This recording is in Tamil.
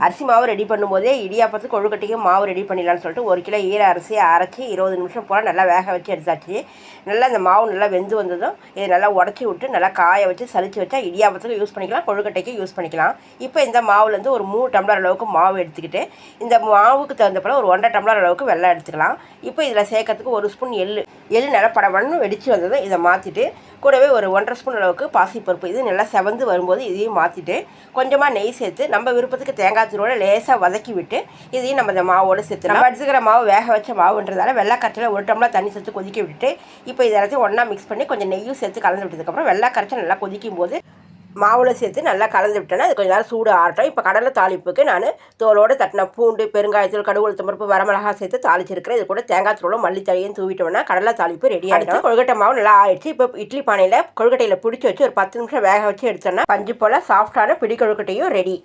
அரிசி மாவு ரெடி பண்ணும்போதே இடியாப்பத்துக்கு கொழுக்கட்டைக்கும் மாவு ரெடி பண்ணிடலான்னு சொல்லிட்டு 1 கிலோ ஈர அரிசியை அரைச்சி 20 நிமிஷம் போல் நல்லா வேக வச்சு எடுத்தாச்சு. நல்லா இந்த மாவு நல்லா வெந்து வந்ததும் இதை நல்லா உடச்சி விட்டு நல்லா காய வச்சு சலிச்சு வச்சா இடியாப்பத்துக்கு யூஸ் பண்ணிக்கலாம், கொழுக்கட்டைக்கு யூஸ் பண்ணிக்கலாம். இப்போ இந்த மாவுலேருந்து ஒரு 3 டம்ளர் அளவுக்கு மாவு எடுத்துக்கிட்டு இந்த மாவுக்கு தகுந்த போல் ஒரு 1.5 டம்ளர் அளவுக்கு வெல்லம் எடுத்துக்கலாம். இப்போ இதில் சேர்க்கறதுக்கு 1 ஸ்பூன் எள்ளு நல்லா படபடன்னு வெடித்து வந்ததும் இதை மாற்றிட்டு கூடவே ஒரு 1.5 ஸ்பூன் அளவுக்கு பாசிப்பருப்பு இது நல்லா செவந்து வரும்போது இதையும் மாற்றிட்டு கொஞ்சமாக நெய் சேர்த்து நம்ம விருப்பத்துக்கு தேங்காய் தூளோட லேசாக வதக்கி விட்டு இதையும் நம்ம இந்த மாவோடு சேர்த்து நம்ம எடுத்துக்கிற மாவு வேக வச்ச மாவுன்றதால வெள்ளைக்கரைச்சல 1 டம்ளர் தண்ணி சேர்த்து கொதிக்க விட்டுட்டு இப்போ இது எல்லாத்தையும் ஒன்றா மிக்ஸ் பண்ணி கொஞ்சம் நெய்யும் சேர்த்து கலந்து விட்டதுக்கப்புறம் வெள்ளைக்கரைச்சல் நல்லா கொதிக்கும் போது மாவில் சேர்த்து நல்லா கலந்து விட்டேன்னா அது கொஞ்சம் நேரம் சூடு ஆறட்டும். இப்போ கடலை தாளிப்புக்கு நான் தோலோடு தட்டின பூண்டு, பெருங்காயத்தூள், கடுகு, உளுத்தம் பருப்பு, வரமிளகா சேர்த்து தாளிச்சிருக்கிறேன். இது கூட தேங்காய் தூளும் மல்லித்தழையும் தூவிட்டோம்னா கடலை தாளிப்பு ரெடி ஆகிடும். கொழுக்கட்டை மாவு நல்லா ஆயிடுச்சு. இப்போ இட்லி பானையில் கொழுக்கட்டையில் பிடிச்சி வச்சு ஒரு 10 நிமிஷம் வேக வச்சு எடுத்தோன்னா பஞ்சு போல் சாஃப்டான பிடி கொழுக்கட்டையும் ரெடி.